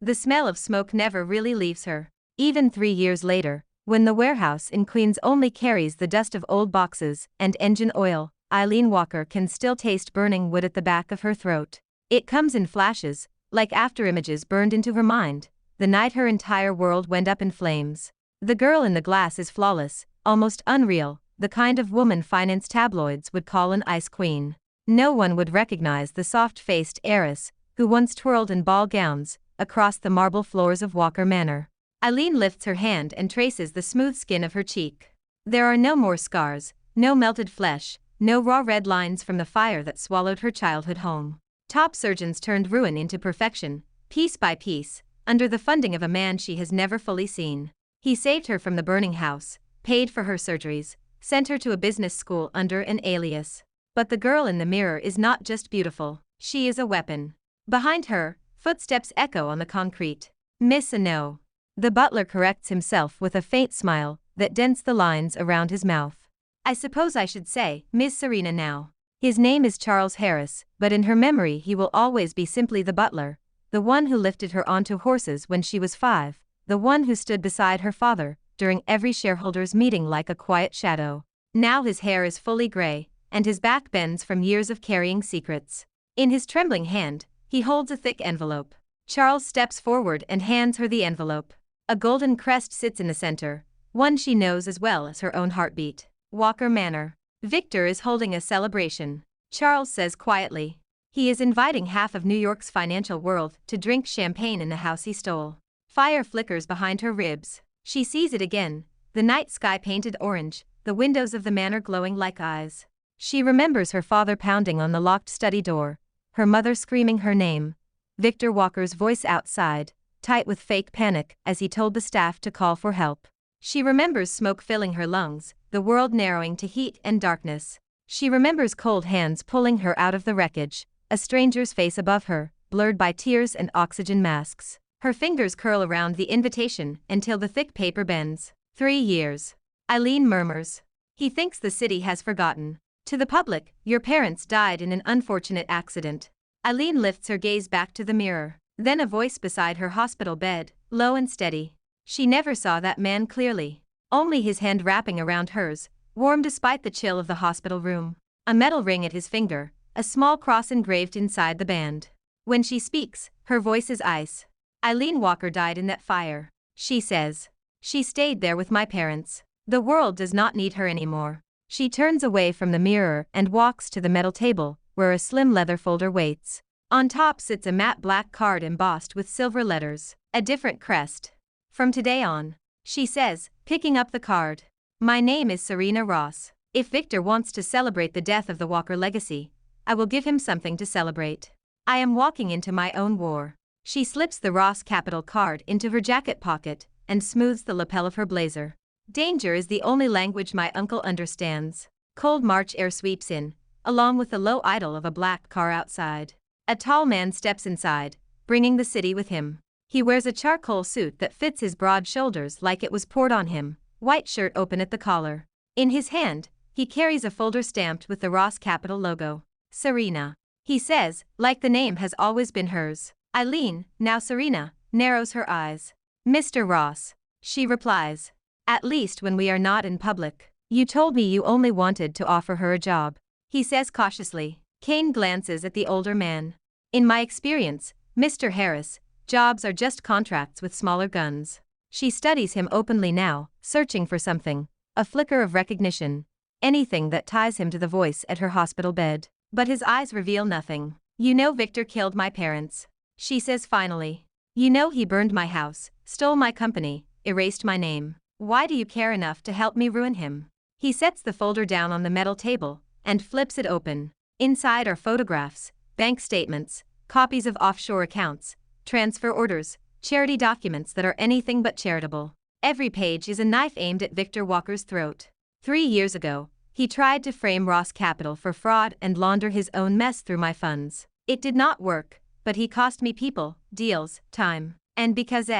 The smell of smoke never really leaves her. Even 3 years later, when the warehouse in Queens only carries the dust of old boxes and engine oil, Eileen Walker can still taste burning wood at the back of her throat. It comes in flashes, like after images burned into her mind, the night her entire world went up in flames. The girl in the glass is flawless, almost unreal, the kind of woman finance tabloids would call an ice queen. No one would recognize the soft-faced heiress who once twirled in ball gowns across the marble floors of Walker Manor. Eileen lifts her hand and traces the smooth skin of her cheek. There are no more scars, no melted flesh, no raw red lines from the fire that swallowed her childhood home. Top surgeons turned ruin into perfection, piece by piece, under the funding of a man she has never fully seen. He saved her from the burning house, paid for her surgeries, sent her to a business school under an alias. But the girl in the mirror is not just beautiful, she is a weapon. Behind her, footsteps echo on the concrete. Miss No. The butler corrects himself with a faint smile that dents the lines around his mouth. I suppose I should say, Miss Serena now. His name is Charles Harris, but in her memory he will always be simply the butler, the one who lifted her onto horses when she was 5, the one who stood beside her father during every shareholders' meeting like a quiet shadow. Now his hair is fully gray, and his back bends from years of carrying secrets. In his trembling hand, he holds a thick envelope. Charles steps forward and hands her the envelope. A golden crest sits in the center, one she knows as well as her own heartbeat. Walker Manor. Victor is holding a celebration. Charles says quietly. He is inviting half of New York's financial world to drink champagne in the house he stole. Fire flickers behind her ribs. She sees it again, the night sky painted orange, the windows of the manor glowing like eyes. She remembers her father pounding on the locked study door, her mother screaming her name, Victor Walker's voice outside, tight with fake panic as he told the staff to call for help. She remembers smoke filling her lungs, the world narrowing to heat and darkness. She remembers cold hands pulling her out of the wreckage, a stranger's face above her, blurred by tears and oxygen masks. Her fingers curl around the invitation until the thick paper bends. 3 years. Eileen murmurs. He thinks the city has forgotten. To the public, your parents died in an unfortunate accident. Eileen lifts her gaze back to the mirror. Then a voice beside her hospital bed, low and steady. She never saw that man clearly. Only his hand wrapping around hers, warm despite the chill of the hospital room. A metal ring at his finger, a small cross engraved inside the band. When she speaks, her voice is ice. Eileen Walker died in that fire, she says. She stayed there with my parents. The world does not need her anymore. She turns away from the mirror and walks to the metal table, where a slim leather folder waits. On top sits a matte black card embossed with silver letters, a different crest. From today on, she says, picking up the card. My name is Serena Ross. If Victor wants to celebrate the death of the Walker legacy, I will give him something to celebrate. I am walking into my own war. She slips the Ross Capital card into her jacket pocket and smooths the lapel of her blazer. Danger is the only language my uncle understands. Cold March air sweeps in, along with the low idle of a black car outside. A tall man steps inside, bringing the city with him. He wears a charcoal suit that fits his broad shoulders like it was poured on him, white shirt open at the collar. In his hand, he carries a folder stamped with the Ross Capital logo. Serena, he says, like the name has always been hers. Eileen, now Serena, narrows her eyes. Mr. Ross, she replies. At least when we are not in public. You told me you only wanted to offer her a job, he says cautiously. Kane glances at the older man. In my experience, Mr. Harris, jobs are just contracts with smaller guns. She studies him openly now, searching for something, a flicker of recognition, anything that ties him to the voice at her hospital bed. But his eyes reveal nothing. You know Victor killed my parents, she says finally. You know he burned my house, stole my company, erased my name. Why do you care enough to help me ruin him? He sets the folder down on the metal table and flips it open. Inside are photographs, bank statements, copies of offshore accounts, transfer orders, charity documents that are anything but charitable. Every page is a knife aimed at Victor Walker's throat. 3 years ago, he tried to frame Ross Capital for fraud and launder his own mess through my funds. It did not work, but he cost me people, deals, time. And because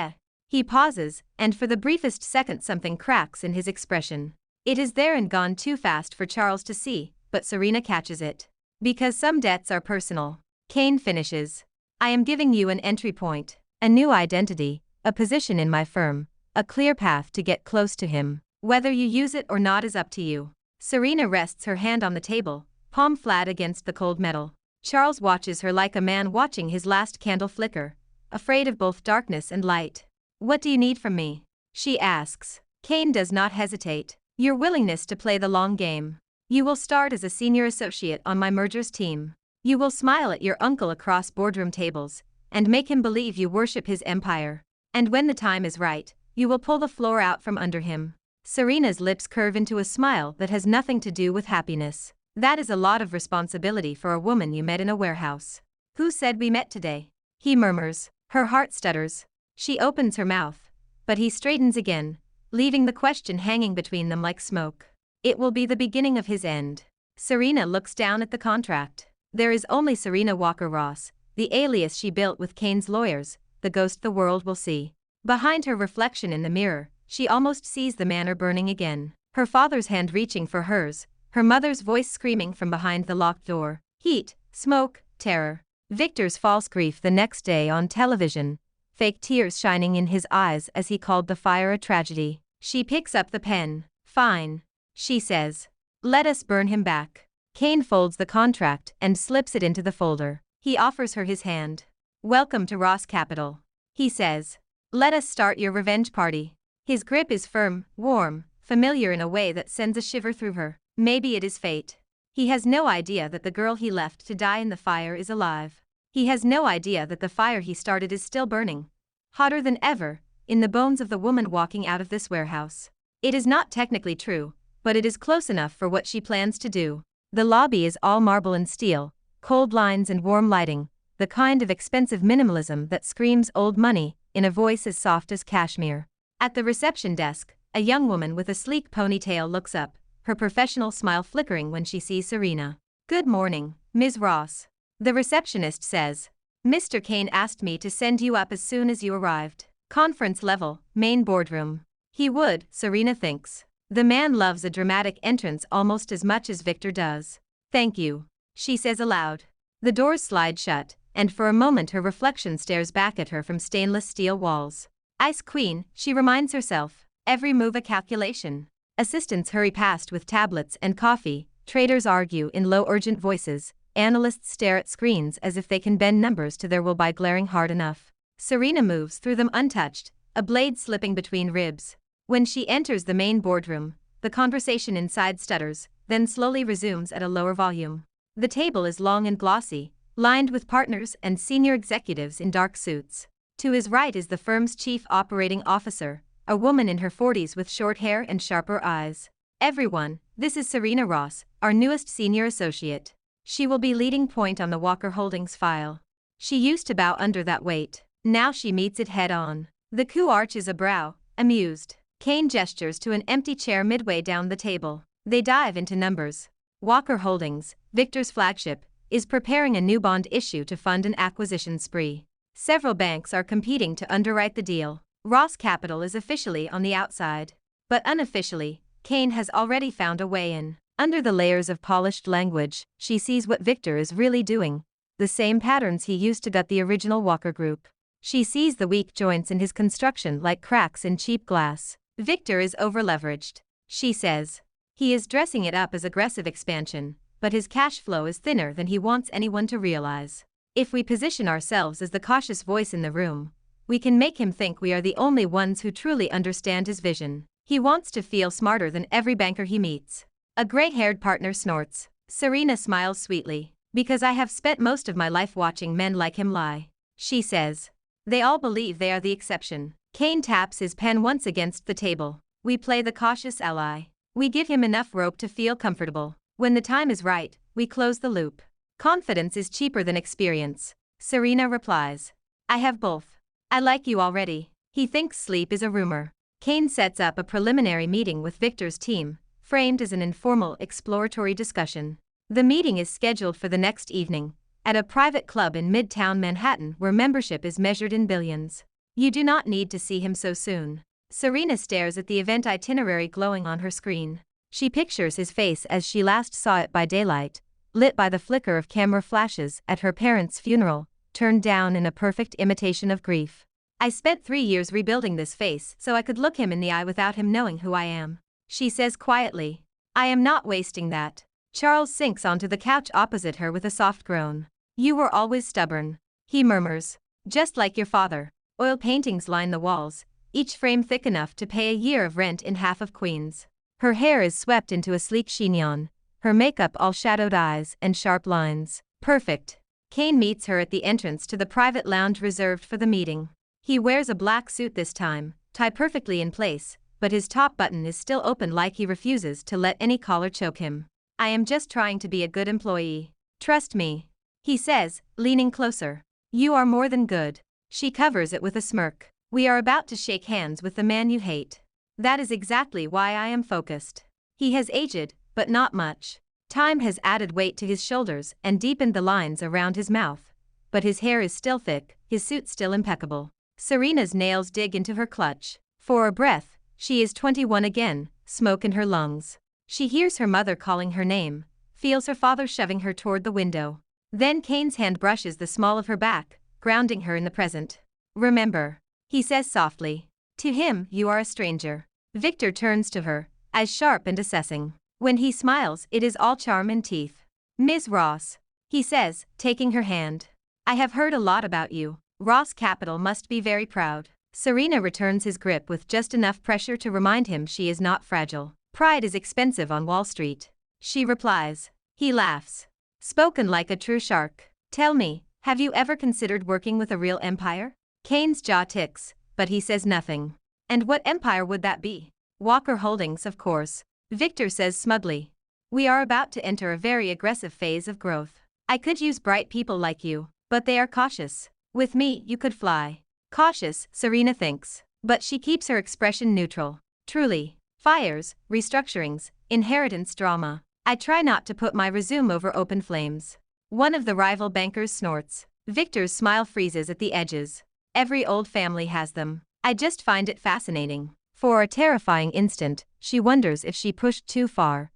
he pauses, and for the briefest second something cracks in his expression. It is there and gone too fast for Charles to see, but Serena catches it. Because some debts are personal. Kane finishes. I am giving you an entry point. A new identity, a position in my firm, a clear path to get close to him. Whether you use it or not is up to you. Serena rests her hand on the table, palm flat against the cold metal. Charles watches her like a man watching his last candle flicker, afraid of both darkness and light. What do you need from me? She asks. Kane does not hesitate. Your willingness to play the long game. You will start as a senior associate on my mergers team. You will smile at your uncle across boardroom tables, and make him believe you worship his empire. And when the time is right, you will pull the floor out from under him. Serena's lips curve into a smile that has nothing to do with happiness. That is a lot of responsibility for a woman you met in a warehouse. Who said we met today? He murmurs. Her heart stutters. She opens her mouth, but he straightens again, leaving the question hanging between them like smoke. It will be the beginning of his end. Serena looks down at the contract. There is only Serena Walker Ross, the alias she built with Kane's lawyers, the ghost the world will see. Behind her reflection in the mirror, she almost sees the manor burning again. Her father's hand reaching for hers, her mother's voice screaming from behind the locked door. Heat, smoke, terror. Victor's false grief the next day on television, fake tears shining in his eyes as he called the fire a tragedy. She picks up the pen. Fine, she says. Let us burn him back. Kane folds the contract and slips it into the folder. He offers her his hand. Welcome to Ross Capital, he says. Let us start your revenge party. His grip is firm, warm, familiar in a way that sends a shiver through her. Maybe it is fate. He has no idea that the girl he left to die in the fire is alive. He has no idea that the fire he started is still burning, hotter than ever, in the bones of the woman walking out of this warehouse. It is not technically true, but it is close enough for what she plans to do. The lobby is all marble and steel, cold lines and warm lighting, the kind of expensive minimalism that screams old money, in a voice as soft as cashmere. At the reception desk, a young woman with a sleek ponytail looks up, her professional smile flickering when she sees Serena. Good morning, Ms. Ross. The receptionist says. Mr. Kane asked me to send you up as soon as you arrived. Conference level, main boardroom. He would, Serena thinks. The man loves a dramatic entrance almost as much as Victor does. Thank you, she says aloud. The doors slide shut, and for a moment her reflection stares back at her from stainless steel walls. Ice Queen, she reminds herself. Every move a calculation. Assistants hurry past with tablets and coffee, traders argue in low urgent voices, analysts stare at screens as if they can bend numbers to their will by glaring hard enough. Serena moves through them untouched, a blade slipping between ribs. When she enters the main boardroom, the conversation inside stutters, then slowly resumes at a lower volume. The table is long and glossy, lined with partners and senior executives in dark suits. To his right is the firm's chief operating officer, a woman in her 40s with short hair and sharper eyes. Everyone, this is Serena Ross, our newest senior associate. She will be leading point on the Walker Holdings file. She used to bow under that weight. Now she meets it head on. The coup arches a brow, amused. Kane gestures to an empty chair midway down the table. They dive into numbers. Walker Holdings, Victor's flagship, is preparing a new bond issue to fund an acquisition spree. Several banks are competing to underwrite the deal. Ross Capital is officially on the outside. But unofficially, Kane has already found a way in. Under the layers of polished language, she sees what Victor is really doing. The same patterns he used to gut the original Walker Group. She sees the weak joints in his construction like cracks in cheap glass. Victor is overleveraged, she says. He is dressing it up as aggressive expansion, but his cash flow is thinner than he wants anyone to realize. If we position ourselves as the cautious voice in the room, we can make him think we are the only ones who truly understand his vision. He wants to feel smarter than every banker he meets. A gray-haired partner snorts. Serena smiles sweetly. Because I have spent most of my life watching men like him lie, she says. They all believe they are the exception. Kane taps his pen once against the table. We play the cautious ally. We give him enough rope to feel comfortable. When the time is right, we close the loop. Confidence is cheaper than experience, Serena replies. I have both. I like you already. He thinks sleep is a rumor. Kane sets up a preliminary meeting with Victor's team, framed as an informal, exploratory discussion. The meeting is scheduled for the next evening, at a private club in Midtown Manhattan where membership is measured in billions. You do not need to see him so soon. Serena stares at the event itinerary glowing on her screen. She pictures his face as she last saw it by daylight, lit by the flicker of camera flashes at her parents' funeral, turned down in a perfect imitation of grief. I spent 3 years rebuilding this face so I could look him in the eye without him knowing who I am. She says quietly. I am not wasting that. Charles sinks onto the couch opposite her with a soft groan. You were always stubborn. He murmurs. Just like your father. Oil paintings line the walls, each frame thick enough to pay a year of rent in half of Queens. Her hair is swept into a sleek chignon, her makeup all shadowed eyes and sharp lines. Perfect. Kane meets her at the entrance to the private lounge reserved for the meeting. He wears a black suit this time, tie perfectly in place, but his top button is still open like he refuses to let any collar choke him. I am just trying to be a good employee. Trust me. He says, leaning closer. You are more than good. She covers it with a smirk. We are about to shake hands with the man you hate. That is exactly why I am focused. He has aged, but not much. Time has added weight to his shoulders and deepened the lines around his mouth. But his hair is still thick, his suit still impeccable. Serena's nails dig into her clutch. For a breath, she is 21 again, smoke in her lungs. She hears her mother calling her name, feels her father shoving her toward the window. Then Kane's hand brushes the small of her back, grounding her in the present. Remember, he says softly. To him, you are a stranger. Victor turns to her, eyes sharp and assessing. When he smiles, it is all charm and teeth. Ms. Ross, he says, taking her hand. I have heard a lot about you. Ross Capital must be very proud. Serena returns his grip with just enough pressure to remind him she is not fragile. Pride is expensive on Wall Street. She replies. He laughs. Spoken like a true shark. Tell me, have you ever considered working with a real empire? Kane's jaw ticks, but he says nothing. And what empire would that be? Walker Holdings, of course. Victor says smugly. We are about to enter a very aggressive phase of growth. I could use bright people like you, but they are cautious. With me, you could fly. Cautious, Serena thinks. But she keeps her expression neutral. Truly. Fires, restructurings, inheritance drama. I try not to put my resume over open flames. One of the rival bankers snorts. Victor's smile freezes at the edges. Every old family has them. I just find it fascinating. For a terrifying instant, she wonders if she pushed too far.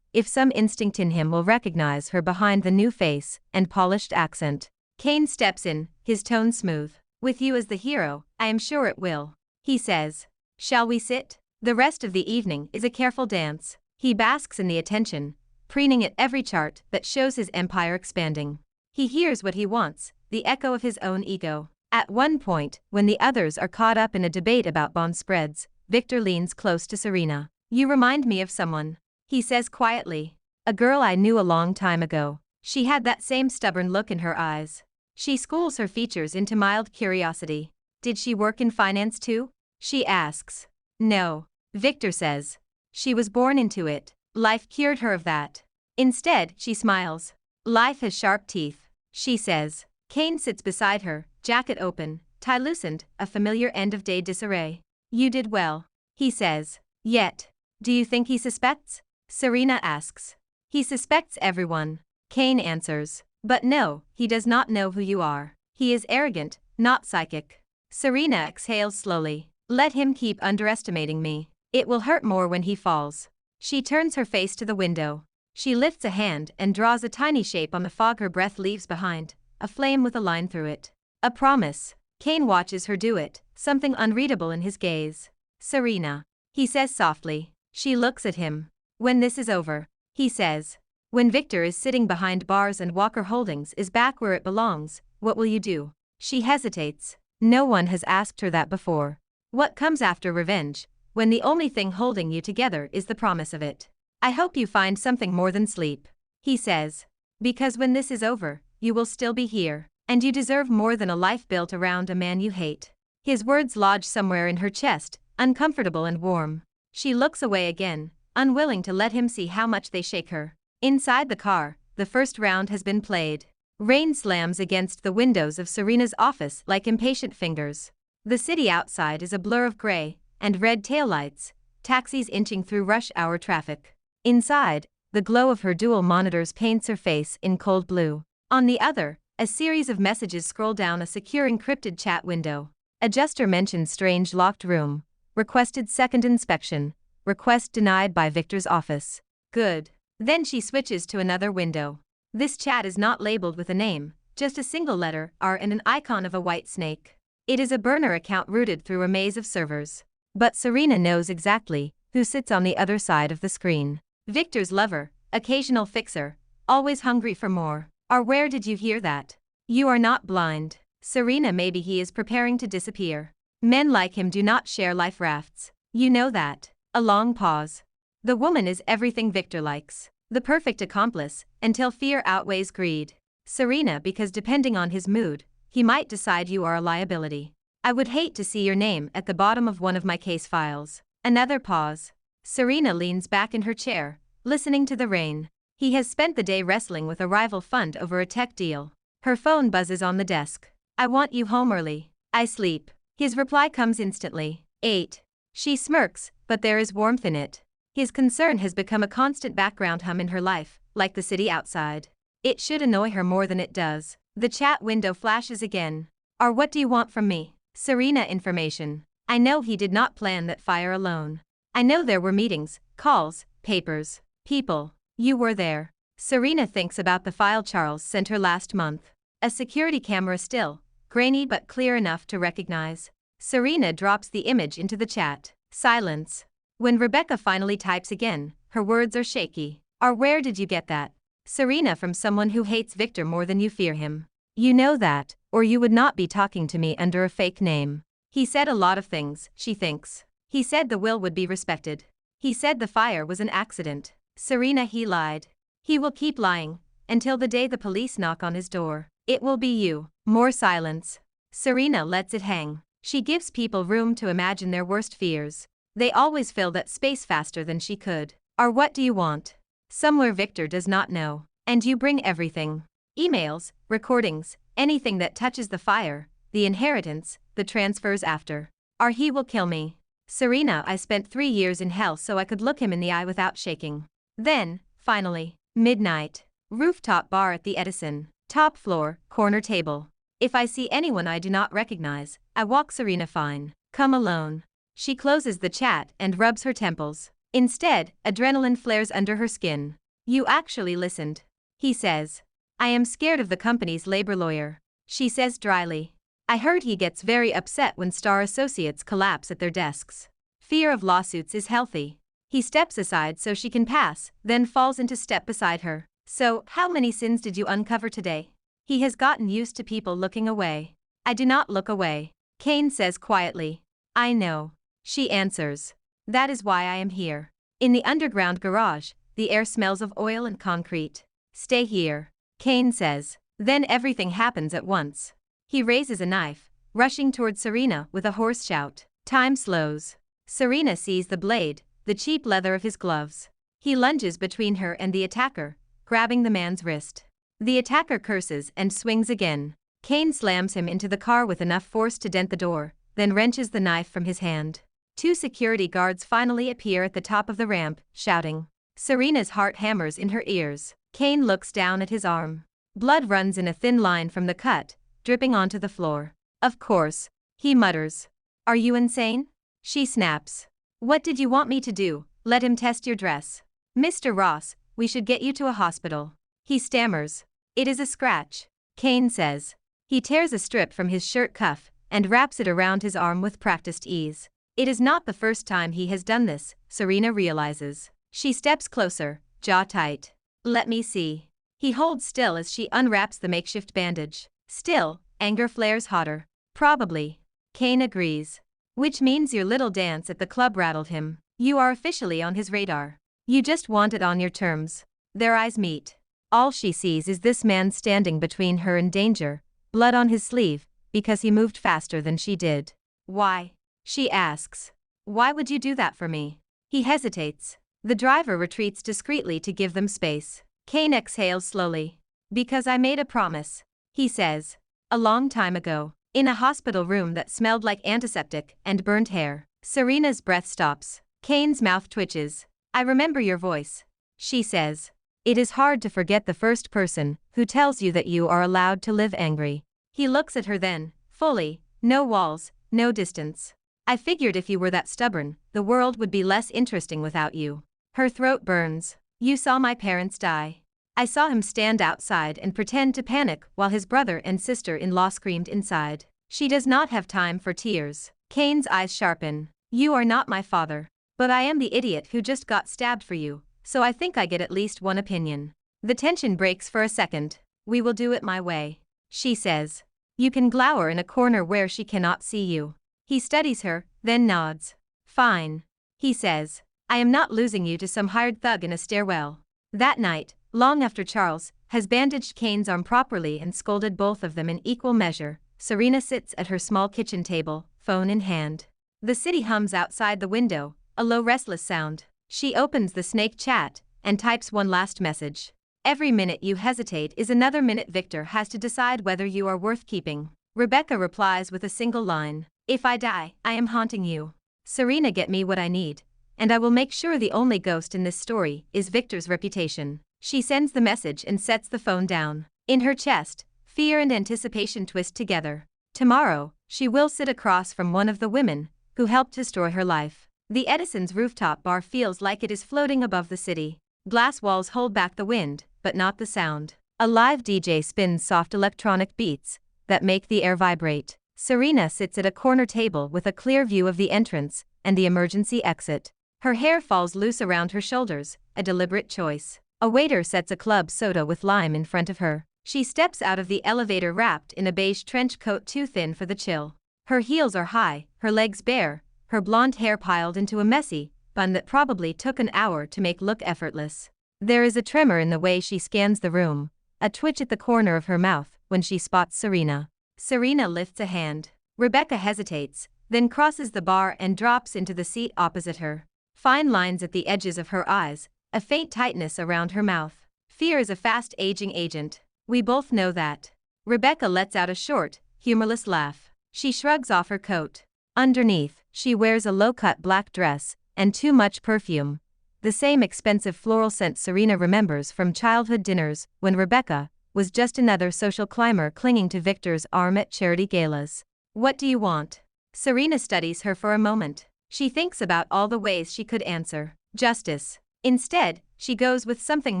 If some instinct in him will recognize her behind the new face and polished accent. Kane steps in, his tone smooth. With you as the hero, I am sure it will. He says. Shall we sit? The rest of the evening is a careful dance. He basks in the attention, preening at every chart that shows his empire expanding. He hears what he wants, the echo of his own ego. At one point, when the others are caught up in a debate about bond spreads, Victor leans close to Serena. You remind me of someone. He says quietly. A girl I knew a long time ago. She had that same stubborn look in her eyes. She schools her features into mild curiosity. Did she work in finance too? She asks. No. Victor says. She was born into it. Life cured her of that. Instead, she smiles. Life has sharp teeth, she says. Kane sits beside her, jacket open, tie loosened, a familiar end-of-day disarray. You did well, he says. Yet. Do you think he suspects? Serena asks. He suspects everyone. Kane answers. But no, he does not know who you are. He is arrogant, not psychic. Serena exhales slowly. Let him keep underestimating me. It will hurt more when he falls. She turns her face to the window. She lifts a hand and draws a tiny shape on the fog her breath leaves behind, a flame with a line through it. A promise. Kane watches her do it, something unreadable in his gaze. Serena. He says softly. She looks at him. When this is over, he says. When Victor is sitting behind bars and Walker Holdings is back where it belongs, what will you do? She hesitates. No one has asked her that before. What comes after revenge, when the only thing holding you together is the promise of it? I hope you find something more than sleep, he says. Because when this is over, you will still be here, and you deserve more than a life built around a man you hate. His words lodge somewhere in her chest, uncomfortable and warm. She looks away again, unwilling to let him see how much they shake her. Inside the car, the first round has been played. Rain slams against the windows of Serena's office like impatient fingers. The city outside is a blur of gray and red taillights, taxis inching through rush hour traffic. Inside, the glow of her dual monitors paints her face in cold blue. On the other, a series of messages scroll down a secure encrypted chat window. Adjuster mentions strange locked room. Requested second inspection. Request denied by Victor's office. Good. Then she switches to another window. This chat is not labeled with a name, just a single letter R and an icon of a white snake. It is a burner account routed through a maze of servers. But Serena knows exactly who sits on the other side of the screen. Victor's lover, occasional fixer, always hungry for more. Or where did you hear that? You are not blind. Serena, maybe he is preparing to disappear. Men like him do not share life rafts. You know that. A long pause. The woman is everything Victor likes. The perfect accomplice, until fear outweighs greed. Serena, because depending on his mood, he might decide you are a liability. I would hate to see your name at the bottom of one of my case files. Another pause. Serena leans back in her chair, listening to the rain. He has spent the day wrestling with a rival fund over a tech deal. Her phone buzzes on the desk. I want you home early. I sleep. His reply comes instantly. 8. She smirks, but there is warmth in it. His concern has become a constant background hum in her life, like the city outside. It should annoy her more than it does. The chat window flashes again. Or what do you want from me? Serena, information. I know he did not plan that fire alone. I know there were meetings, calls, papers, people. You were there. Serena thinks about the file Charles sent her last month. A security camera still, grainy but clear enough to recognize. Serena drops the image into the chat. Silence. When Rebecca finally types again, her words are shaky. Or where did you get that? Serena, from someone who hates Victor more than you fear him. You know that, or you would not be talking to me under a fake name. He said a lot of things, she thinks. He said the will would be respected. He said the fire was an accident. Serena, he lied. He will keep lying, until the day the police knock on his door. It will be you. More silence. Serena lets it hang. She gives people room to imagine their worst fears. They always fill that space faster than she could. Or what do you want? Somewhere Victor does not know. And you bring everything. Emails, recordings, anything that touches the fire, the inheritance, the transfers after. Or he will kill me. Serena, I spent 3 years in hell so I could look him in the eye without shaking. Then, finally, midnight. Rooftop bar at the Edison. Top floor, corner table. If I see anyone I do not recognize, I walk. Serena, fine. Come alone. She closes the chat and rubs her temples. Instead, adrenaline flares under her skin. You actually listened. He says. I am scared of the company's labor lawyer. She says dryly. I heard he gets very upset when star associates collapse at their desks. Fear of lawsuits is healthy. He steps aside so she can pass, then falls into step beside her. So, how many sins did you uncover today? He has gotten used to people looking away. I do not look away. Kane says quietly. I know. She answers. That is why I am here. In the underground garage, the air smells of oil and concrete. Stay here. Kane says. Then everything happens at once. He raises a knife, rushing toward Serena with a hoarse shout. Time slows. Serena sees the blade, the cheap leather of his gloves. He lunges between her and the attacker, grabbing the man's wrist. The attacker curses and swings again. Kane slams him into the car with enough force to dent the door, then wrenches the knife from his hand. 2 security guards finally appear at the top of the ramp, shouting. Serena's heart hammers in her ears. Kane looks down at his arm. Blood runs in a thin line from the cut, dripping onto the floor. Of course, he mutters. Are you insane? She snaps. What did you want me to do? Let him test your dress. Mr. Ross, we should get you to a hospital. He stammers. It is a scratch. Kane says. He tears a strip from his shirt cuff and wraps it around his arm with practiced ease. It is not the first time he has done this, Serena realizes. She steps closer, jaw tight. Let me see. He holds still as she unwraps the makeshift bandage. Still, anger flares hotter. Probably. Kane agrees. Which means your little dance at the club rattled him. You are officially on his radar. You just want it on your terms. Their eyes meet. All she sees is this man standing between her and danger, blood on his sleeve, because he moved faster than she did. Why? She asks. Why would you do that for me? He hesitates. The driver retreats discreetly to give them space. Kane exhales slowly. Because I made a promise, he says. A long time ago, in a hospital room that smelled like antiseptic and burnt hair. Serena's breath stops. Kane's mouth twitches. I remember your voice. She says. It is hard to forget the first person who tells you that you are allowed to live angry. He looks at her then, fully, no walls, no distance. I figured if you were that stubborn, the world would be less interesting without you. Her throat burns. You saw my parents die. I saw him stand outside and pretend to panic while his brother and sister-in-law screamed inside. She does not have time for tears. Kane's eyes sharpen. You are not my father. But I am the idiot who just got stabbed for you, so I think I get at least one opinion. The tension breaks for a second. We will do it my way, she says. You can glower in a corner where she cannot see you. He studies her, then nods. Fine, he says. I am not losing you to some hired thug in a stairwell. That night, long after Charles has bandaged Kane's arm properly and scolded both of them in equal measure, Serena sits at her small kitchen table, phone in hand. The city hums outside the window, a low restless sound. She opens the snake chat and types one last message. Every minute you hesitate is another minute Victor has to decide whether you are worth keeping. Rebecca replies with a single line. If I die, I am haunting you. Serena, get me what I need, and I will make sure the only ghost in this story is Victor's reputation. She sends the message and sets the phone down. In her chest, fear and anticipation twist together. Tomorrow, she will sit across from one of the women who helped destroy her life. The Edison's rooftop bar feels like it is floating above the city. Glass walls hold back the wind, but not the sound. A live DJ spins soft electronic beats that make the air vibrate. Serena sits at a corner table with a clear view of the entrance and the emergency exit. Her hair falls loose around her shoulders, a deliberate choice. A waiter sets a club soda with lime in front of her. She steps out of the elevator wrapped in a beige trench coat too thin for the chill. Her heels are high, her legs bare, her blonde hair piled into a messy bun that probably took an hour to make look effortless. There is a tremor in the way she scans the room, a twitch at the corner of her mouth when she spots Serena. Serena lifts a hand. Rebecca hesitates, then crosses the bar and drops into the seat opposite her. Fine lines at the edges of her eyes, a faint tightness around her mouth. Fear is a fast-aging agent. We both know that. Rebecca lets out a short, humorless laugh. She shrugs off her coat. Underneath, she wears a low-cut black dress and too much perfume. The same expensive floral scent Serena remembers from childhood dinners when Rebecca was just another social climber clinging to Victor's arm at charity galas. What do you want? Serena studies her for a moment. She thinks about all the ways she could answer. Justice. Instead, she goes with something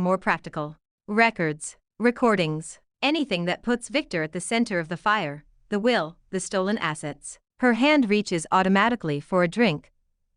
more practical. Records. Recordings. Anything that puts Victor at the center of the fire, the will, the stolen assets. Her hand reaches automatically for a drink,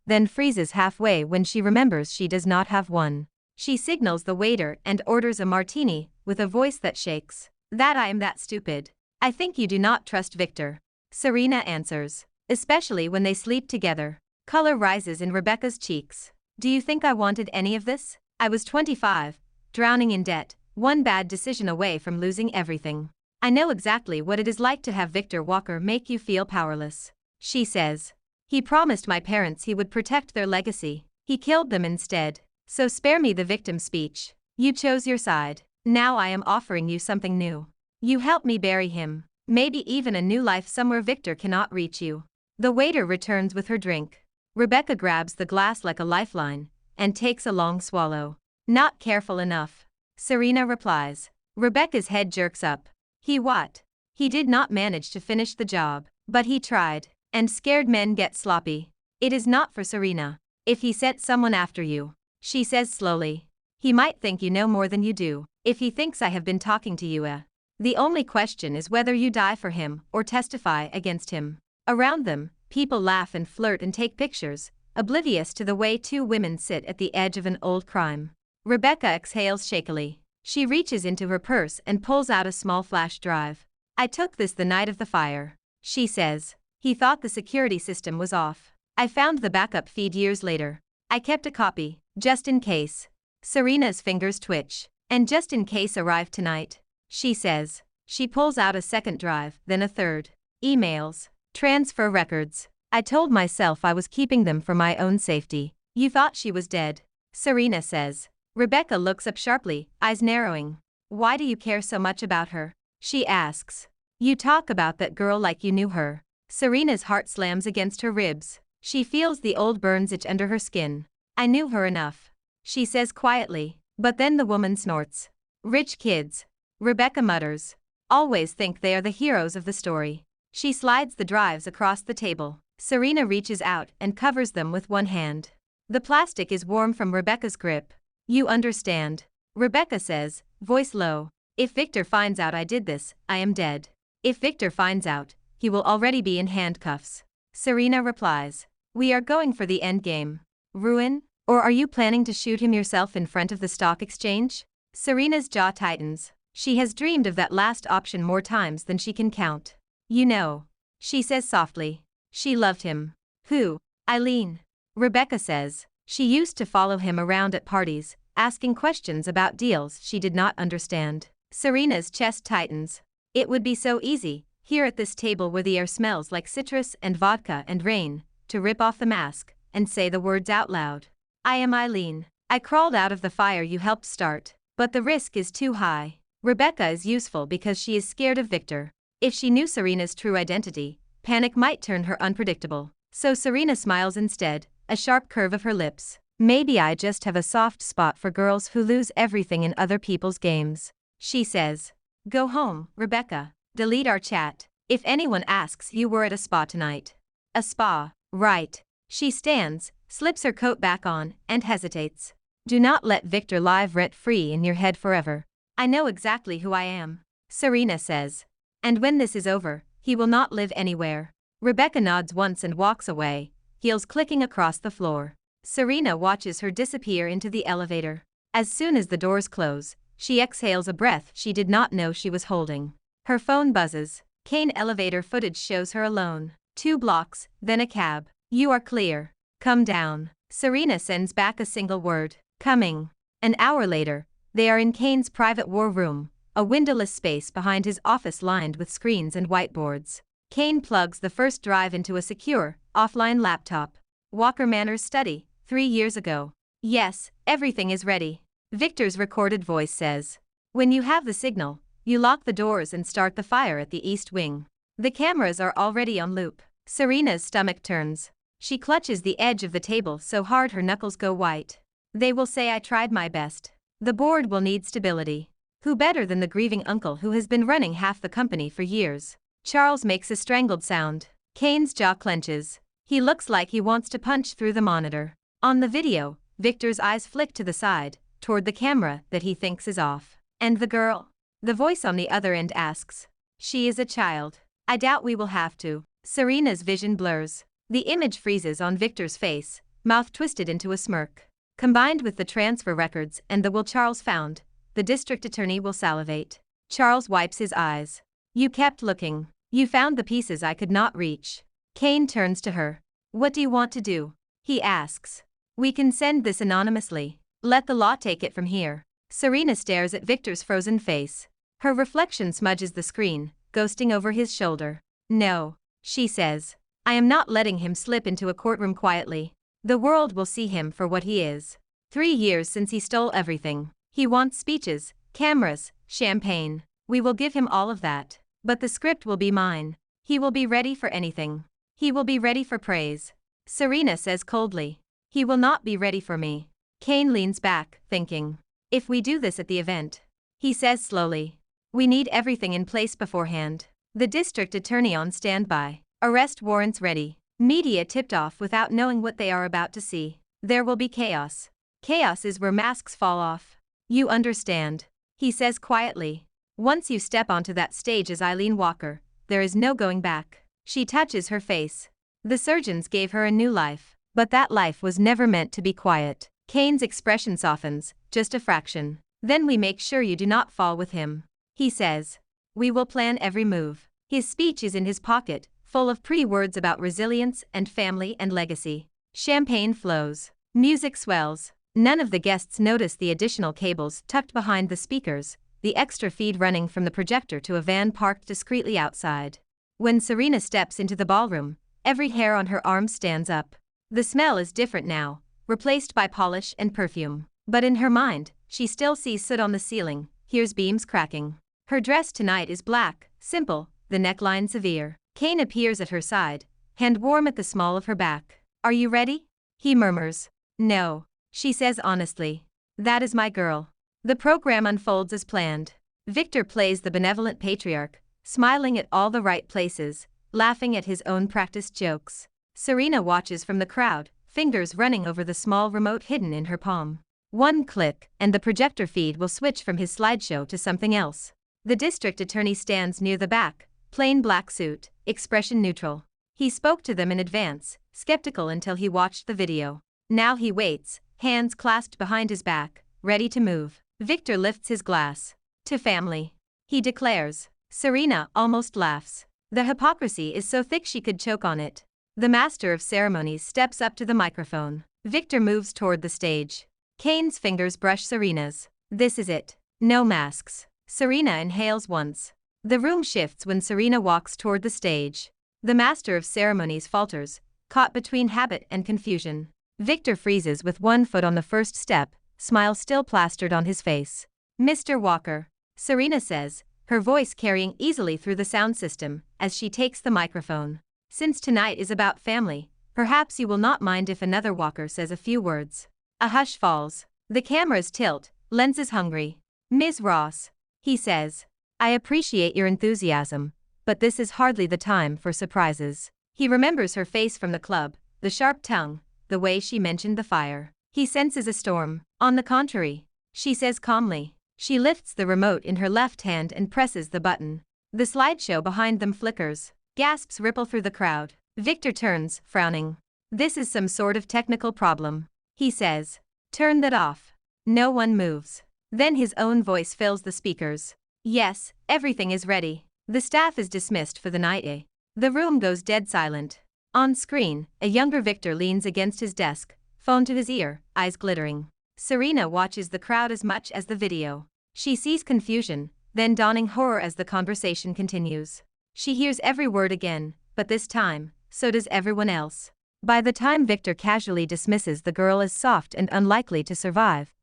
then freezes halfway when she remembers she does not have one. She signals the waiter and orders a martini with a voice that shakes. That I am that stupid. I think you do not trust Victor. Serena answers. Especially when they sleep together. Color rises in Rebecca's cheeks. Do you think I wanted any of this? I was 25, drowning in debt, one bad decision away from losing everything. I know exactly what it is like to have Victor Walker make you feel powerless. She says. He promised my parents he would protect their legacy. He killed them instead. So spare me the victim speech. You chose your side. Now I am offering you something new. You help me bury him. Maybe even a new life somewhere Victor cannot reach you. The waiter returns with her drink. Rebecca grabs the glass like a lifeline and takes a long swallow. Not careful enough. Serena replies. Rebecca's head jerks up. He what? He did not manage to finish the job, but he tried. And scared men get sloppy. It is not for Serena. If he sent someone after you, she says slowly. He might think you know more than you do. If he thinks I have been talking to you, the only question is whether you die for him or testify against him. Around them, people laugh and flirt and take pictures, oblivious to the way two women sit at the edge of an old crime. Rebecca exhales shakily. She reaches into her purse and pulls out a small flash drive. I took this the night of the fire, she says. He thought the security system was off. I found the backup feed years later. I kept a copy, just in case. Serena's fingers twitch. And just in case arrived tonight, she says. She pulls out a second drive, then a third. Emails. Transfer records. I told myself I was keeping them for my own safety. You thought she was dead, Serena says. Rebecca looks up sharply, eyes narrowing. Why do you care so much about her? She asks. You talk about that girl like you knew her. Serena's heart slams against her ribs. She feels the old burns itch under her skin. I knew her enough, she says quietly, but then the woman snorts. Rich kids, Rebecca mutters. Always think they are the heroes of the story. She slides the drives across the table. Serena reaches out and covers them with one hand. The plastic is warm from Rebecca's grip. You understand, Rebecca says, voice low. If Victor finds out I did this, I am dead. If Victor finds out, he will already be in handcuffs. Serena replies. We are going for the endgame. Ruin? Or are you planning to shoot him yourself in front of the stock exchange? Serena's jaw tightens. She has dreamed of that last option more times than she can count. You know, she says softly. She loved him. Who? Eileen. Rebecca says. She used to follow him around at parties, asking questions about deals she did not understand. Serena's chest tightens. It would be so easy, here at this table where the air smells like citrus and vodka and rain, to rip off the mask and say the words out loud. I am Eileen. I crawled out of the fire you helped start, but the risk is too high. Rebecca is useful because she is scared of Victor. If she knew Serena's true identity, panic might turn her unpredictable. So Serena smiles instead, a sharp curve of her lips. Maybe I just have a soft spot for girls who lose everything in other people's games. She says. Go home, Rebecca. Delete our chat. If anyone asks, you were at a spa tonight. A spa, right. She stands, slips her coat back on, and hesitates. Do not let Victor live rent-free in your head forever. I know exactly who I am, Serena says. And when this is over, he will not live anywhere. Rebecca nods once and walks away, heels clicking across the floor. Serena watches her disappear into the elevator. As soon as the doors close, she exhales a breath she did not know she was holding. Her phone buzzes. Kane elevator footage shows her alone. 2 blocks, then a cab. You are clear. Come down. Serena sends back a single word. Coming. An hour later, they are in Kane's private war room, a windowless space behind his office lined with screens and whiteboards. Kane plugs the first drive into a secure, offline laptop. Walker Manor's study, 3 years ago. Yes, everything is ready. Victor's recorded voice says. When you have the signal, you lock the doors and start the fire at the east wing. The cameras are already on loop. Serena's stomach turns. She clutches the edge of the table so hard her knuckles go white. They will say I tried my best. The board will need stability. Who better than the grieving uncle who has been running half the company for years? Charles makes a strangled sound. Kane's jaw clenches. He looks like he wants to punch through the monitor. On the video, Victor's eyes flick to the side, toward the camera that he thinks is off. And the girl? The voice on the other end asks. She is a child. I doubt we will have to. Serena's vision blurs. The image freezes on Victor's face, mouth twisted into a smirk. Combined with the transfer records and the will Charles found, the district attorney will salivate. Charles wipes his eyes. You kept looking. You found the pieces I could not reach. Kane turns to her. What do you want to do? He asks. We can send this anonymously. Let the law take it from here. Serena stares at Victor's frozen face. Her reflection smudges the screen, ghosting over his shoulder. No, she says. I am not letting him slip into a courtroom quietly. The world will see him for what he is. 3 years since he stole everything. He wants speeches, cameras, champagne. We will give him all of that. But the script will be mine. He will be ready for anything. He will be ready for praise. Serena says coldly. He will not be ready for me. Kane leans back, thinking. If we do this at the event. He says slowly. We need everything in place beforehand. The district attorney on standby. Arrest warrants ready. Media tipped off without knowing what they are about to see. There will be chaos. Chaos is where masks fall off. You understand. He says quietly. Once you step onto that stage as Eileen Walker, there is no going back. She touches her face. The surgeons gave her a new life, but that life was never meant to be quiet. Kane's expression softens, just a fraction. Then we make sure you do not fall with him. He says. We will plan every move. His speech is in his pocket, full of pretty words about resilience and family and legacy. Champagne flows. Music swells. None of the guests notice the additional cables tucked behind the speakers, the extra feed running from the projector to a van parked discreetly outside. When Serena steps into the ballroom, every hair on her arm stands up. The smell is different now, replaced by polish and perfume. But in her mind, she still sees soot on the ceiling, hears beams cracking. Her dress tonight is black, simple, the neckline severe. Kane appears at her side, hand warm at the small of her back. Are you ready? He murmurs. No, she says honestly. That is my girl. The program unfolds as planned. Victor plays the benevolent patriarch, smiling at all the right places, laughing at his own practiced jokes. Serena watches from the crowd, fingers running over the small remote hidden in her palm. One click, and the projector feed will switch from his slideshow to something else. The district attorney stands near the back, plain black suit, expression neutral. He spoke to them in advance, skeptical until he watched the video. Now he waits, hands clasped behind his back, ready to move. Victor lifts his glass. To family. He declares. Serena almost laughs. The hypocrisy is so thick she could choke on it. The master of ceremonies steps up to the microphone. Victor moves toward the stage. Kane's fingers brush Serena's. This is it. No masks. Serena inhales once. The room shifts when Serena walks toward the stage. The master of ceremonies falters, caught between habit and confusion. Victor freezes with one foot on the first step, smile still plastered on his face. Mr. Walker, Serena says, her voice carrying easily through the sound system, as she takes the microphone. Since tonight is about family, perhaps you will not mind if another Walker says a few words. A hush falls. The cameras tilt, lenses hungry. Ms. Ross, he says. I appreciate your enthusiasm, but this is hardly the time for surprises. He remembers her face from the club, the sharp tongue, the way she mentioned the fire. He senses a storm. On the contrary, she says calmly. She lifts the remote in her left hand and presses the button. The slideshow behind them flickers. Gasps ripple through the crowd. Victor turns, frowning. This is some sort of technical problem. He says. Turn that off. No one moves. Then his own voice fills the speakers. Yes, everything is ready. The staff is dismissed for the night. The room goes dead silent. On screen, a younger Victor leans against his desk, phone to his ear, eyes glittering. Serena watches the crowd as much as the video. She sees confusion, then dawning horror as the conversation continues. She hears every word again, but this time, so does everyone else. By the time Victor casually dismisses the girl as soft and unlikely to survive,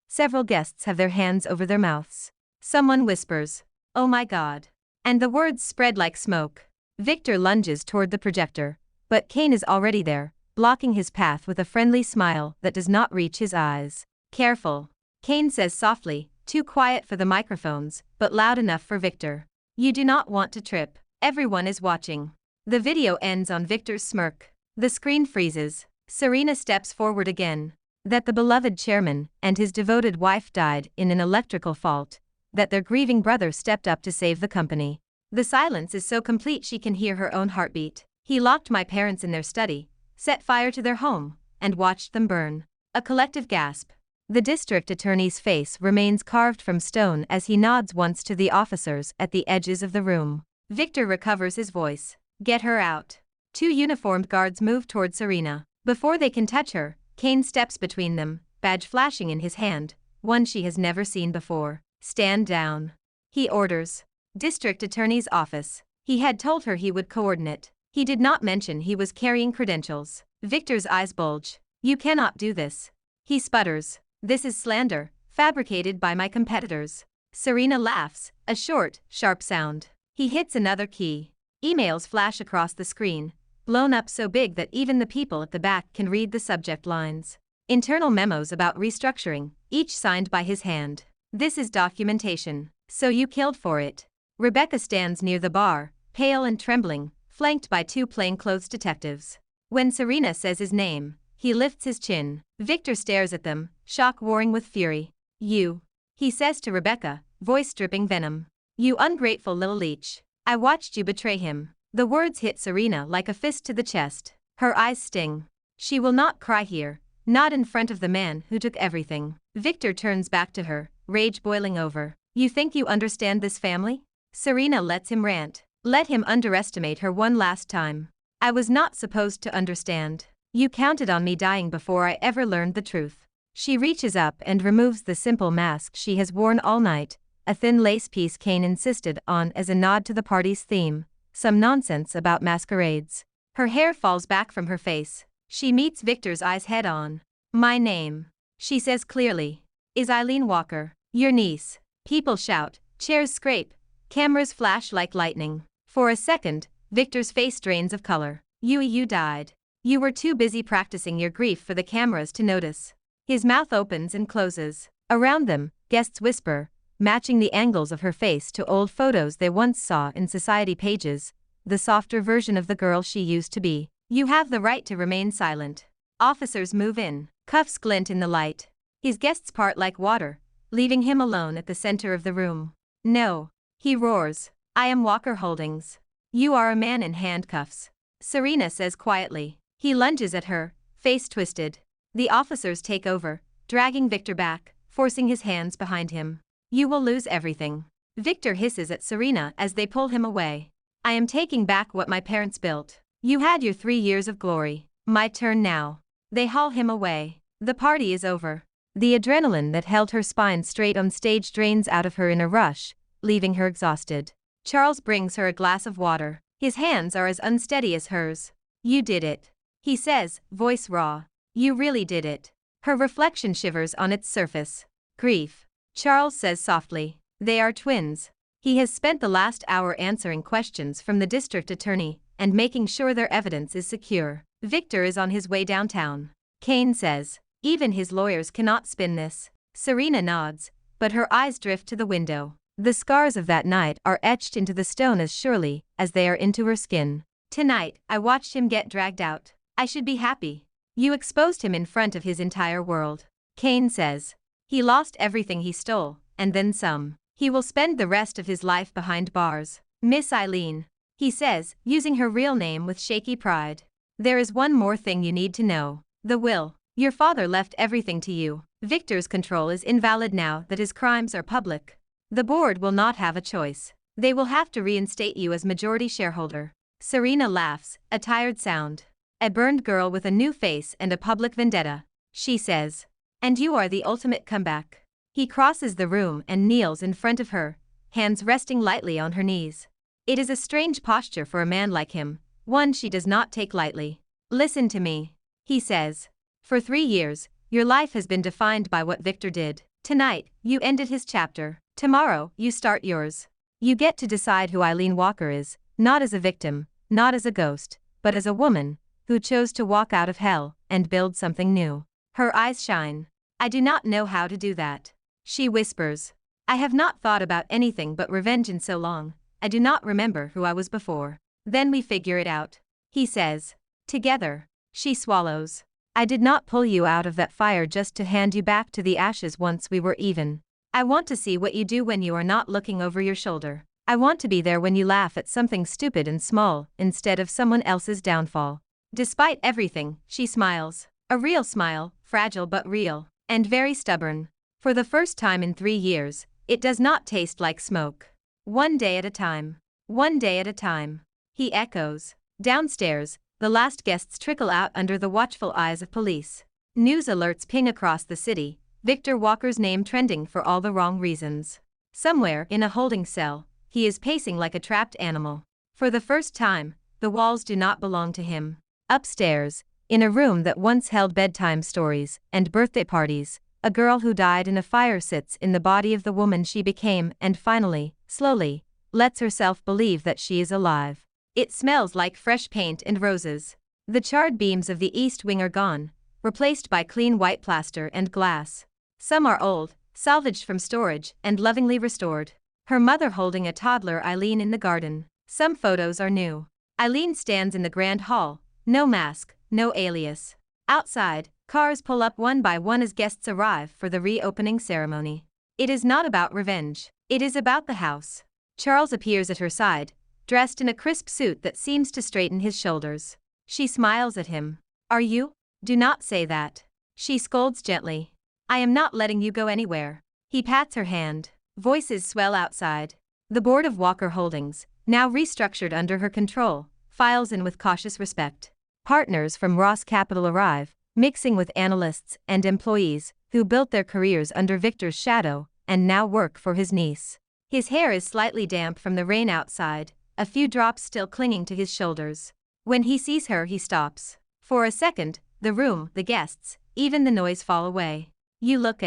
several guests have their hands over their mouths. Someone whispers, "Oh my God." And the words spread like smoke. Victor lunges toward the projector, but Kane is already there, blocking his path with a friendly smile that does not reach his eyes. Careful, Kane says softly, too quiet for the microphones, but loud enough for Victor. You do not want to trip. Everyone is watching. The video ends on Victor's smirk. The screen freezes. Serena steps forward again. That the beloved chairman and his devoted wife died in an electrical fault. That their grieving brother stepped up to save the company. The silence is so complete she can hear her own heartbeat. He locked my parents in their study, set fire to their home, and watched them burn. A collective gasp. The district attorney's face remains carved from stone as he nods once to the officers at the edges of the room. Victor recovers his voice. Get her out. Two uniformed guards move toward Serena. Before they can touch her, Kane steps between them, badge flashing in his hand, one she has never seen before. Stand down. He orders. District Attorney's office. He had told her he would coordinate. He did not mention he was carrying credentials. Victor's eyes bulge. You cannot do this. He sputters. This is slander, fabricated by my competitors. Serena laughs, a short, sharp sound. He hits another key. Emails flash across the screen, blown up so big that even the people at the back can read the subject lines. Internal memos about restructuring, each signed by his hand. This is documentation. So you killed for it. Rebecca stands near the bar, pale and trembling, flanked by two plainclothes detectives. When Serena says his name, he lifts his chin. Victor stares at them, shock warring with fury. You. He says to Rebecca, voice dripping venom. You ungrateful little leech. I watched you betray him. The words hit Serena like a fist to the chest. Her eyes sting. She will not cry here, not in front of the man who took everything. Victor turns back to her, rage boiling over. You think you understand this family? Serena lets him rant. Let him underestimate her one last time. I was not supposed to understand. You counted on me dying before I ever learned the truth. She reaches up and removes the simple mask she has worn all night, a thin lace piece Kane insisted on as a nod to the party's theme, some nonsense about masquerades. Her hair falls back from her face. She meets Victor's eyes head on. My name, she says clearly, is Eileen Walker, your niece. People shout, chairs scrape, cameras flash like lightning. For a second, Victor's face drains of color. You died. You were too busy practicing your grief for the cameras to notice. His mouth opens and closes. Around them, guests whisper, matching the angles of her face to old photos they once saw in society pages, the softer version of the girl she used to be. You have the right to remain silent. Officers move in. Cuffs glint in the light. His guests part like water, leaving him alone at the center of the room. No. He roars. I am Walker Holdings. You are a man in handcuffs. Serena says quietly. He lunges at her, face twisted. The officers take over, dragging Victor back, forcing his hands behind him. You will lose everything. Victor hisses at Serena as they pull him away. I am taking back what my parents built. You had your 3 years of glory. My turn now. They haul him away. The party is over. The adrenaline that held her spine straight on stage drains out of her in a rush, leaving her exhausted. Charles brings her a glass of water. His hands are as unsteady as hers. You did it. He says, voice raw. You really did it. Her reflection shivers on its surface. Grief. Charles says softly. They are twins. He has spent the last hour answering questions from the district attorney and making sure their evidence is secure. Victor is on his way downtown. Kane says, even his lawyers cannot spin this. Serena nods, but her eyes drift to the window. The scars of that night are etched into the stone as surely as they are into her skin. Tonight, I watched him get dragged out. I should be happy. You exposed him in front of his entire world. Kane says. He lost everything he stole, and then some. He will spend the rest of his life behind bars. Miss Eileen, he says, using her real name with shaky pride. There is one more thing you need to know. The will. Your father left everything to you. Victor's control is invalid now that his crimes are public. The board will not have a choice. They will have to reinstate you as majority shareholder. Serena laughs, a tired sound. A burned girl with a new face and a public vendetta, she says. And you are the ultimate comeback. He crosses the room and kneels in front of her, hands resting lightly on her knees. It is a strange posture for a man like him, one she does not take lightly. Listen to me, he says. For 3 years, your life has been defined by what Victor did. Tonight, you ended his chapter. Tomorrow, you start yours. You get to decide who Eileen Walker is, not as a victim, not as a ghost, but as a woman who chose to walk out of hell and build something new. Her eyes shine. I do not know how to do that. She whispers. I have not thought about anything but revenge in so long. I do not remember who I was before. Then we figure it out. He says. Together. She swallows. I did not pull you out of that fire just to hand you back to the ashes once we were even. I want to see what you do when you are not looking over your shoulder. I want to be there when you laugh at something stupid and small instead of someone else's downfall. Despite everything, she smiles. A real smile, fragile but real, and very stubborn. For the first time in 3 years, it does not taste like smoke. One day at a time. One day at a time. He echoes. Downstairs, the last guests trickle out under the watchful eyes of police. News alerts ping across the city, Victor Walker's name trending for all the wrong reasons. Somewhere in a holding cell, he is pacing like a trapped animal. For the first time, the walls do not belong to him. Upstairs, in a room that once held bedtime stories and birthday parties, a girl who died in a fire sits in the body of the woman she became and finally, slowly, lets herself believe that she is alive. It smells like fresh paint and roses. The charred beams of the east wing are gone, replaced by clean white plaster and glass. Some are old, salvaged from storage and lovingly restored. Her mother holding a toddler Eileen in the garden. Some photos are new. Eileen stands in the grand hall, no mask, no alias. Outside, cars pull up one by one as guests arrive for the reopening ceremony. It is not about revenge. It is about the house. Charles appears at her side, dressed in a crisp suit that seems to straighten his shoulders. She smiles at him. Are you? Do not say that. She scolds gently. I am not letting you go anywhere. He pats her hand. Voices swell outside. The board of Walker Holdings, now restructured under her control, files in with cautious respect. Partners from Ross Capital arrive, mixing with analysts and employees who built their careers under Victor's shadow and now work for his niece. His hair is slightly damp from the rain outside, a few drops still clinging to his shoulders. When he sees her, he stops. For a second, the room, the guests, even the noise fall away. You look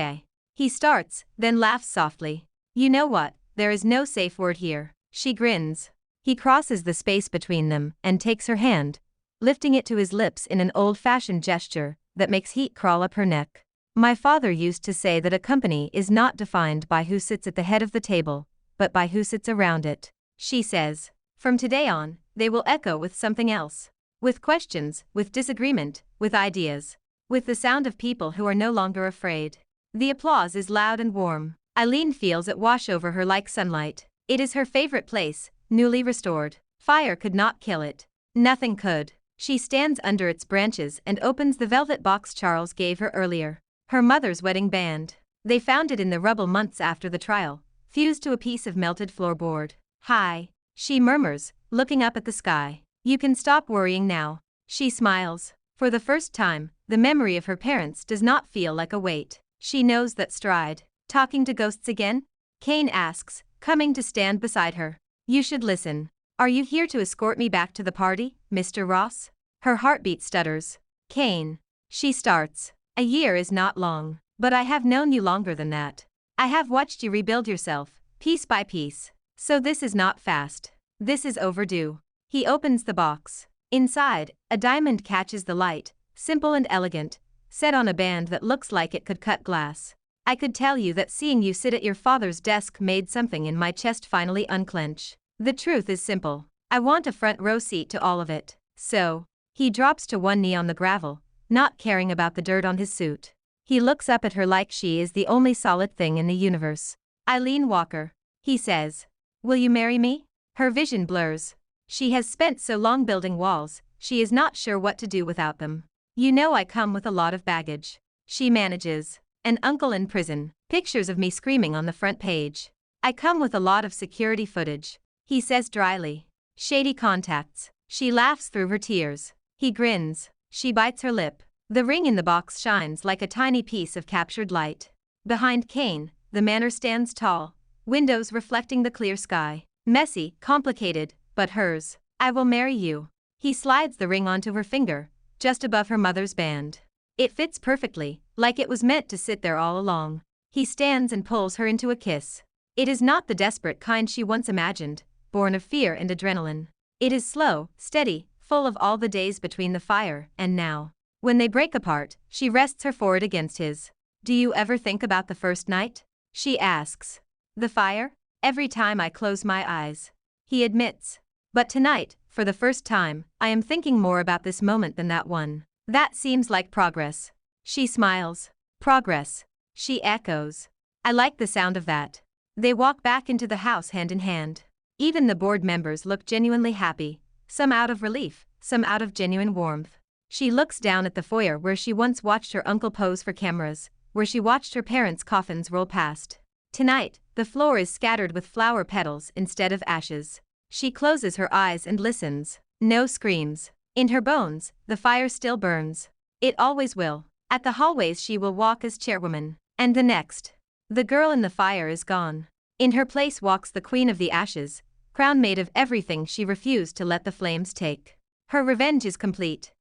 He starts, then laughs softly. You know what, there is no safe word here. She grins. He crosses the space between them and takes her hand, lifting it to his lips in an old-fashioned gesture that makes heat crawl up her neck. My father used to say that a company is not defined by who sits at the head of the table, but by who sits around it. She says. From today on, they will echo with something else. With questions, with disagreement, with ideas. With the sound of people who are no longer afraid. The applause is loud and warm. Eileen feels it wash over her like sunlight. It is her favorite place, newly restored. Fire could not kill it. Nothing could. She stands under its branches and opens the velvet box Charles gave her earlier. Her mother's wedding band. They found it in the rubble months after the trial, fused to a piece of melted floorboard. "Hi," she murmurs, looking up at the sky. "You can stop worrying now." She smiles. For the first time, the memory of her parents does not feel like a weight. She knows that stride. "Talking to ghosts again?" Kane asks, coming to stand beside her. "You should listen. Are you here to escort me back to the party, Mr. Ross?" Her heartbeat stutters. "Kane." She starts. "A year is not long, but I have known you longer than that. I have watched you rebuild yourself, piece by piece. So this is not fast. This is overdue." He opens the box. Inside, a diamond catches the light, simple and elegant, set on a band that looks like it could cut glass. "I could tell you that seeing you sit at your father's desk made something in my chest finally unclench. The truth is simple. I want a front row seat to all of it. So." He drops to one knee on the gravel, not caring about the dirt on his suit. He looks up at her like she is the only solid thing in the universe. "Eileen Walker," he says. "Will you marry me?" Her vision blurs. She has spent so long building walls, she is not sure what to do without them. "You know I come with a lot of baggage." She manages. "An uncle in prison, pictures of me screaming on the front page. I come with a lot of security footage," he says dryly. "Shady contacts." She laughs through her tears. He grins. She bites her lip. The ring in the box shines like a tiny piece of captured light. Behind Kane, the manor stands tall, windows reflecting the clear sky. Messy, complicated, but hers. "I will marry you." He slides the ring onto her finger, just above her mother's band. It fits perfectly, like it was meant to sit there all along. He stands and pulls her into a kiss. It is not the desperate kind she once imagined, born of fear and adrenaline. It is slow, steady, full of all the days between the fire and now. When they break apart, she rests her forehead against his. "Do you ever think about the first night?" she asks. "The fire? Every time I close my eyes," he admits. "But tonight, for the first time, I am thinking more about this moment than that one." "That seems like progress." She smiles. "Progress," she echoes. "I like the sound of that." They walk back into the house hand in hand. Even the board members look genuinely happy, some out of relief, some out of genuine warmth. She looks down at the foyer where she once watched her uncle pose for cameras, where she watched her parents' coffins roll past. Tonight, the floor is scattered with flower petals instead of ashes. She closes her eyes and listens. No screams. In her bones, the fire still burns. It always will. At the hallways she will walk as chairwoman. And the next. The girl in the fire is gone. In her place walks the queen of the ashes, crown made of everything she refused to let the flames take. Her revenge is complete.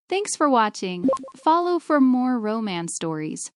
Thanks for watching. Follow for more romance stories.